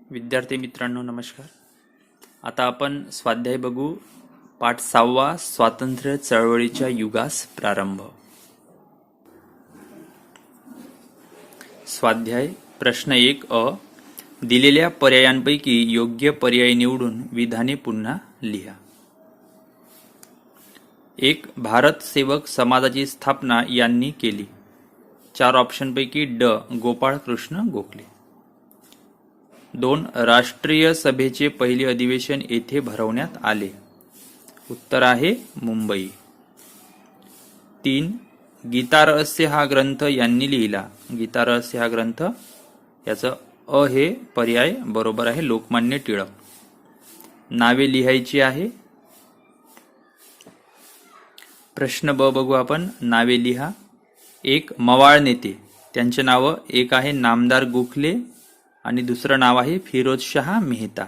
विद्यार्थी मित्रांनो नमस्कार. आता आपण स्वाध्याय बघू. पाठ 6 स्वातंत्र्य चळवळीच्या युगास प्रारंभ. स्वाध्याय प्रश्न 1 अ. दिलेल्या पर्यायांपैकी योग्य पर्याय निवडून विधाने पुन्हा लिहा. 1. भारत सेवक समाजाची स्थापना यांनी केली. 4 ऑप्शनपैकी ड. गोपाळ कृष्ण गोखले. 2. राष्ट्रीय सभेचे पहिले अधिवेशन येथे भरवण्यात आले. उत्तर आहे मुंबई. 3. गीता रहस्य हा ग्रंथ यांनी लिहिला. गीता रहस्य हा ग्रंथ याचं अ हे पर्याय बरोबर आहे, लोकमान्य टिळक. नावे लिहायची आहे. प्रश्न ब बघू आपण. नावे लिहा. 1. मवाळ नेते, त्यांचे नाव एक आहे नामदार गोखले आणि दुसरं नाव आहे फिरोजशाह मेहता.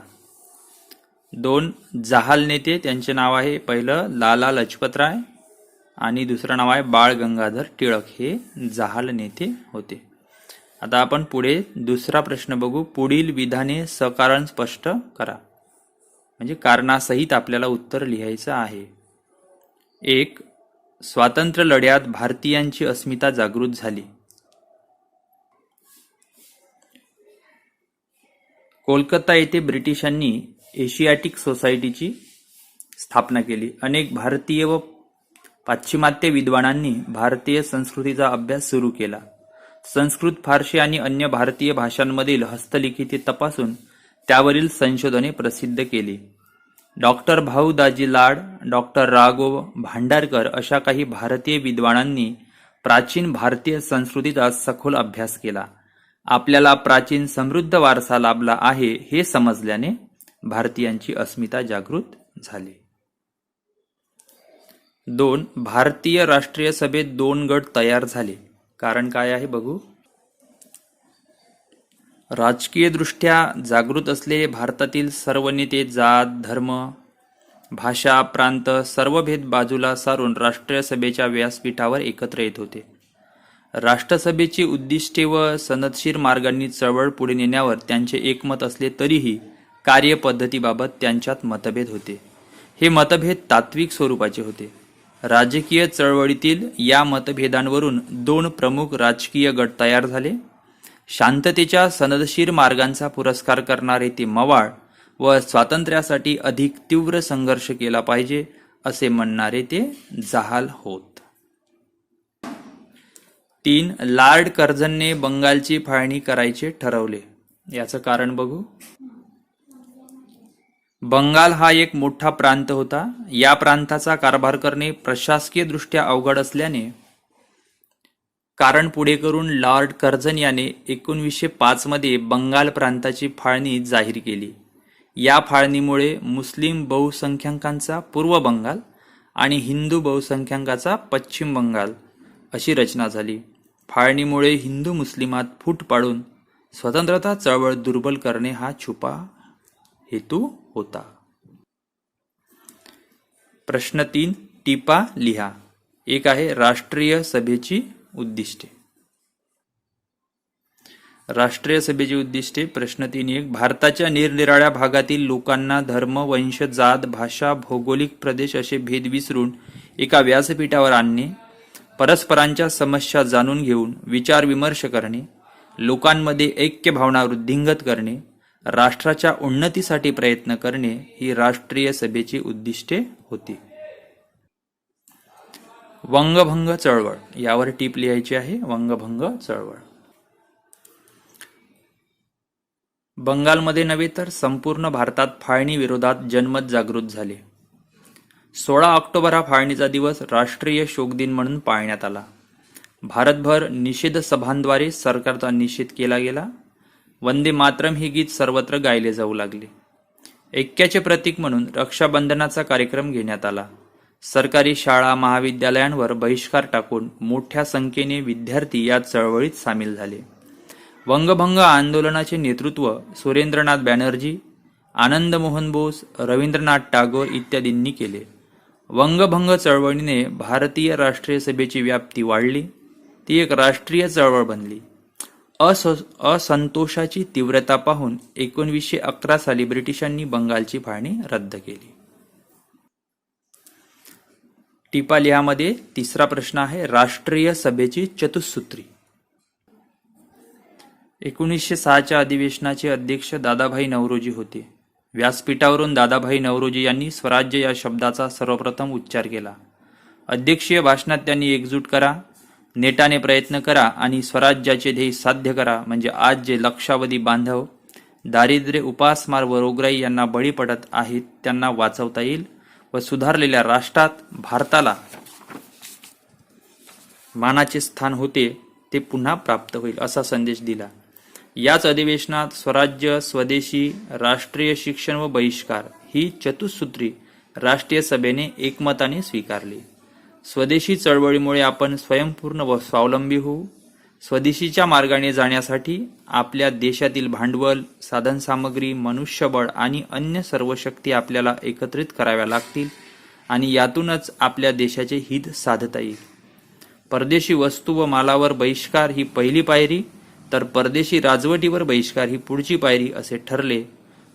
2. जहाल नेते, त्यांचे नाव आहे पहिलं लाला लजपतराय आणि दुसरं नाव आहे बाळ गंगाधर टिळक. हे जहाल नेते होते. आता आपण पुढे दुसरा प्रश्न बघू. पुढील विधाने सकारण स्पष्ट करा. म्हणजे कारणासहित आपल्याला उत्तर लिहायचं आहे. 1. स्वातंत्र्य लढ्यात भारतीयांची अस्मिता जागृत झाली. कोलकाता येथे ब्रिटिशांनी एशियाटिक सोसायटीची स्थापना केली. अनेक भारतीय व पाश्चिमात्य विद्वानांनी भारतीय संस्कृतीचा अभ्यास सुरू केला. संस्कृत, फारसी आणि अन्य भारतीय भाषांमधील हस्तलिखिते तपासून त्यावरील संशोधने प्रसिद्ध केली. डॉक्टर भाऊ दाजी लाड, डॉक्टर राघव भांडारकर अशा काही भारतीय विद्वानांनी प्राचीन भारतीय संस्कृतीचा सखोल अभ्यास केला. आपल्याला प्राचीन समृद्ध वारसा लाभला आहे हे समजल्याने भारतीयांची अस्मिता जागृत झाली. 2. भारतीय राष्ट्रीय सभेत 2 गट तयार झाले. कारण काय आहे बघू. राजकीय दृष्ट्या जागृत असलेले भारतातील सर्व नेते जात, धर्म, भाषा, प्रांत सर्व भेद बाजूला सारून राष्ट्रीय सभेच्या व्यासपीठावर एकत्र येत होते. राष्ट्रसभेची उद्दिष्टे व सनदशीर मार्गांनी चळवळ पुढे नेण्यावर त्यांचे एकमत असले तरीही कार्यपद्धतीबाबत त्यांच्यात मतभेद होते. हे मतभेद तात्विक स्वरूपाचे होते. राजकीय चळवळीतील या मतभेदांवरून 2 प्रमुख राजकीय गट तयार झाले. शांततेच्या सनदशीर मार्गांचा पुरस्कार करणारे ते मवाळ व स्वातंत्र्यासाठी अधिक तीव्र संघर्ष केला पाहिजे असे म्हणणारे ते जहाल होत. 3. लॉर्ड कर्झनने बंगालची फाळणी करायचे ठरवले. याचं कारण बघू. बंगाल हा एक मोठा प्रांत होता. या प्रांताचा कारभार करणे प्रशासकीय दृष्ट्या अवघड असल्याने कारण पुढे करून लॉर्ड कर्झन याने 1905 मध्ये बंगाल प्रांताची फाळणी जाहीर केली. या फाळणीमुळे मुस्लिम बहुसंख्याकांचा पूर्व बंगाल आणि हिंदू बहुसंख्याकांचा पश्चिम बंगाल अशी रचना झाली. फाळणीमुळे हिंदू मुस्लिमात फूट पाडून स्वतंत्रता चळवळ दुर्बल करणे हा छुपा हेतू होता. प्रश्न 3 टिपा लिहा. 1 आहे राष्ट्रीय सभेची उद्दिष्टे. राष्ट्रीय सभेची उद्दिष्टे. प्रश्न 3.1 भारताच्या निरनिराळ्या भागातील लोकांना धर्म, वंश, जात, भाषा, भौगोलिक प्रदेश असे भेद विसरून एका व्यासपीठावर आणणे, परस्परांच्या समस्या जाणून घेऊन विचार विमर्श करणे, लोकांमध्ये ऐक्य भावना वृद्धिंगत करणे, राष्ट्राच्या उन्नतीसाठी प्रयत्न करणे ही राष्ट्रीय सभेची उद्दिष्टे होती. वंगभंग चळवळ यावर टीप लिहायची आहे. वंगभंग चळवळ बंगालमध्ये नव्हे तर संपूर्ण भारतात फाळणी विरोधात जनमत जागृत झाले. 16 ऑक्टोबर हा फाळणीचा दिवस राष्ट्रीय शोक दिन म्हणून पाळण्यात आला. भारतभर निषेध सभांद्वारे सरकारचा निषेध केला गेला. वंदे मातरम हे गीत सर्वत्र गायले जाऊ लागले. ऐक्याचे प्रतीक म्हणून रक्षाबंधनाचा कार्यक्रम घेण्यात आला. सरकारी शाळा महाविद्यालयांवर बहिष्कार टाकून मोठ्या संख्येने विद्यार्थी या चळवळीत सामील झाले. वंगभंग आंदोलनाचे नेतृत्व सुरेंद्रनाथ बॅनर्जी, आनंद मोहन बोस, रवींद्रनाथ टागोर इत्यादींनी केले. वंगभंग चळवळीने भारतीय राष्ट्रीय सभेची व्याप्ती वाढली. ती एक राष्ट्रीय चळवळ बनली. असंतोषाची तीव्रता पाहून 1911 साली ब्रिटिशांनी बंगालची फाळणी रद्द केली. टिपा लिहामध्ये तिसरा प्रश्न आहे, राष्ट्रीय सभेची चतुसूत्री. 1906च्या अधिवेशनाचे अध्यक्ष दादाभाई नौरोजी होते. व्यासपीठावरून दादाभाई नौरोजी यांनी स्वराज्य या शब्दाचा सर्वप्रथम उच्चार केला. अध्यक्षीय भाषणात त्यांनी एकजूट करा, नेटाने प्रयत्न करा आणि स्वराज्याचे ध्येय साध्य करा, म्हणजे आज जे लक्षावधी बांधव दारिद्र्य, उपासमार व रोगराई यांना बळी पडत आहेत त्यांना वाचवता येईल व सुधारलेल्या राष्ट्रात भारताला मानाचे स्थान होते ते पुन्हा प्राप्त होईल, असा संदेश दिला. याच अधिवेशनात स्वराज्य, स्वदेशी, राष्ट्रीय शिक्षण व बहिष्कार ही चतुसूत्री राष्ट्रीय सभेने एकमताने स्वीकारली. स्वदेशी चळवळीमुळे आपण स्वयंपूर्ण व स्वावलंबी होऊ. स्वदेशीच्या मार्गाने जाण्यासाठी आपल्या देशातील भांडवल, साधनसामग्री, मनुष्यबळ आणि अन्य सर्व शक्ती आपल्याला एकत्रित कराव्या लागतील आणि यातूनच आपल्या देशाचे हित साधता येईल. परदेशी वस्तू व मालावर बहिष्कार ही पहिली पायरी, तर परदेशी राजवटीवर बहिष्कार ही पुढची पायरी असे ठरले.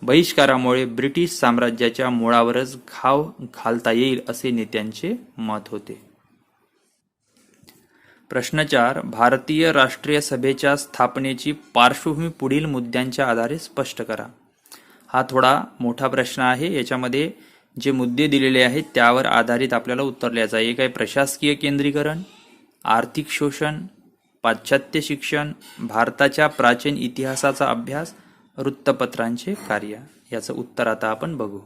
बहिष्कारामुळे ब्रिटिश साम्राज्याच्या मुळावरच घाव घालता येईल असे नेत्यांचे मत होते. प्रश्न 4. भारतीय राष्ट्रीय सभेच्या स्थापनेची पार्श्वभूमी पुढील मुद्द्यांच्या आधारे स्पष्ट करा. हा थोडा मोठा प्रश्न आहे. याच्यामध्ये जे मुद्दे दिलेले आहेत त्यावर आधारित आपल्याला उत्तर लिहायचं आहे. एक आहे प्रशासकीय केंद्रीकरण, आर्थिक शोषण, पाश्चात्य शिक्षण, भारताच्या प्राचीन इतिहासाचा अभ्यास, वृत्तपत्रांचे कार्य. याचं उत्तर आता आपण बघू.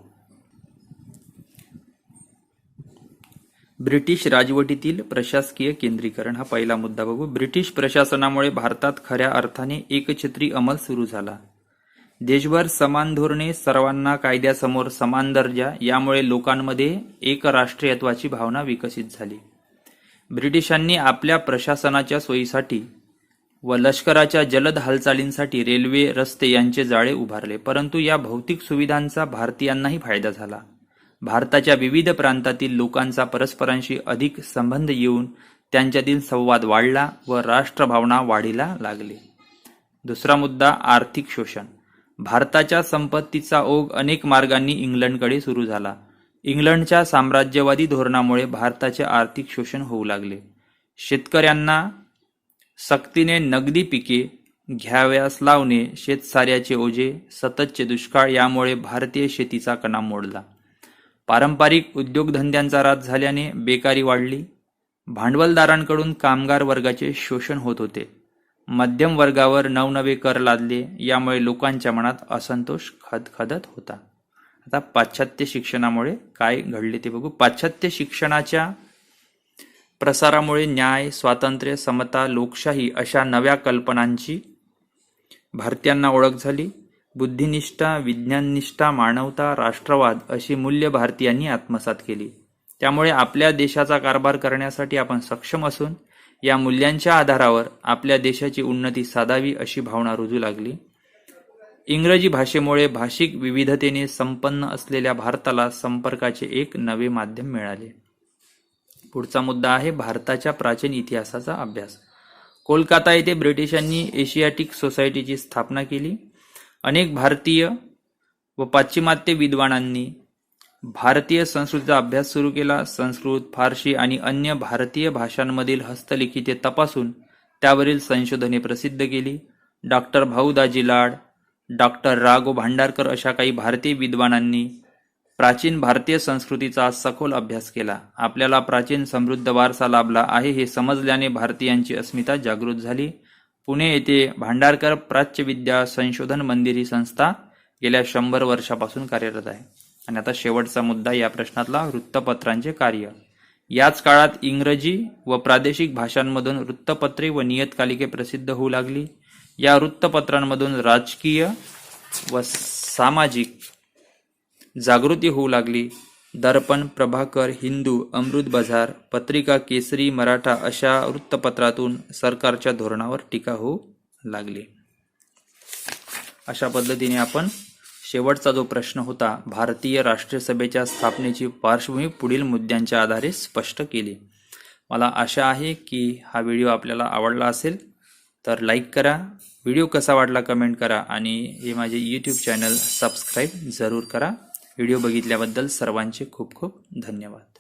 ब्रिटिश राजवटीतील प्रशासकीय केंद्रीकरण हा पहिला मुद्दा बघू. ब्रिटिश प्रशासनामुळे भारतात खऱ्या अर्थाने एकछत्री अंमल सुरू झाला. देशभर समान धोरणे, सर्वांना कायद्यासमोर समान दर्जा, यामुळे लोकांमध्ये एकराष्ट्रीयत्वाची भावना विकसित झाली. ब्रिटिशांनी आपल्या प्रशासनाच्या सोयीसाठी व लष्कराच्या जलद हालचालींसाठी रेल्वे, रस्ते यांचे जाळे उभारले, परंतु या भौतिक सुविधांचा भारतीयांनाही फायदा झाला. भारताच्या विविध प्रांतातील लोकांचा परस्परांशी अधिक संबंध येऊन त्यांच्यातील संवाद वाढला व राष्ट्रभावना वाढीला लागली. दुसरा मुद्दा आर्थिक शोषण. भारताच्या संपत्तीचा ओघ अनेक मार्गांनी इंग्लंडकडे सुरू झाला. इंग्लंडच्या साम्राज्यवादी धोरणामुळे भारताचे आर्थिक शोषण होऊ लागले. शेतकऱ्यांना सक्तीने नगदी पिके घ्याव्यास लावणे, शेतसाऱ्याचे ओझे, सततचे दुष्काळ यामुळे भारतीय शेतीचा कणा मोडला. पारंपरिक उद्योगधंद्यांचा ऱ्हास झाल्याने बेकारी वाढली. भांडवलदारांकडून कामगार वर्गाचे शोषण होत होते. मध्यम वर्गावर नवनवे कर लादले, यामुळे लोकांच्या मनात असंतोष खदखदत होता. आता पाश्चात्य शिक्षणामुळे काय घडले ते बघू. पाश्चात्य शिक्षणाच्या प्रसारामुळे न्याय, स्वातंत्र्य, समता, लोकशाही अशा नव्या कल्पनांची भारतीयांना ओळख झाली. बुद्धिनिष्ठा, विज्ञाननिष्ठा, मानवता, राष्ट्रवाद अशी मूल्य भारतीयांनी आत्मसात केली. त्यामुळे आपल्या देशाचा कारभार करण्यासाठी आपण सक्षम असून या मूल्यांच्या आधारावर आपल्या देशाची उन्नती साधावी अशी भावना रुजू लागली. इंग्रजी भाषेमुळे भाषिक विविधतेने संपन्न असलेल्या भारताला संपर्काचे एक नवे माध्यम मिळाले. पुढचा मुद्दा आहे भारताच्या प्राचीन इतिहासाचा अभ्यास. कोलकाता येथे ब्रिटिशांनी एशियाटिक सोसायटीची स्थापना केली. अनेक भारतीय व पाश्चिमात्य विद्वानांनी भारतीय संस्कृतीचा अभ्यास सुरू केला. संस्कृत, फारसी आणि अन्य भारतीय भाषांमधील हस्तलिखिते तपासून त्यावरील संशोधने प्रसिद्ध केली. डॉक्टर भाऊ दाजी लाड, डॉक्टर राघव भांडारकर अशा काही भारतीय विद्वानांनी प्राचीन भारतीय संस्कृतीचा सखोल अभ्यास केला. आपल्याला प्राचीन समृद्ध वारसा लाभला आहे हे समजल्याने भारतीयांची अस्मिता जागृत झाली. पुणे येथे भांडारकर प्राच्यविद्या संशोधन मंदिर ही संस्था गेल्या 100 वर्षापासून कार्यरत आहे. आणि आता शेवटचा मुद्दा या प्रश्नातला, वृत्तपत्रांचे कार्य. याच काळात इंग्रजी व प्रादेशिक भाषांमधून वृत्तपत्रे व नियतकालिके प्रसिद्ध होऊ लागली. या वृत्तपत्रांमधून राजकीय व सामाजिक जागृती होऊ लागली. दर्पण, प्रभाकर, हिंदू, अमृत बाजार, पत्रिका केसरी, मराठा अशा वृत्तपत्रातून सरकारच्या धोरणावर टीका होऊ लागली. अशा पद्धतीने आपण शेवटचा जो प्रश्न होता, भारतीय राष्ट्रीय सभेच्या स्थापनेची पार्श्वभूमी पुढील मुद्द्यांच्या आधारे स्पष्ट केली. मला आशा आहे की हा व्हिडिओ आपल्याला आवडला असेल. तर लाईक करा, व्हिडिओ कसा वाटला कमेंट करा आणि हे माझे यूट्यूब चॅनल सबस्क्राईब जरूर करा. व्हिडिओ बघितल्याबद्दल सर्वांचे खूप खूप धन्यवाद.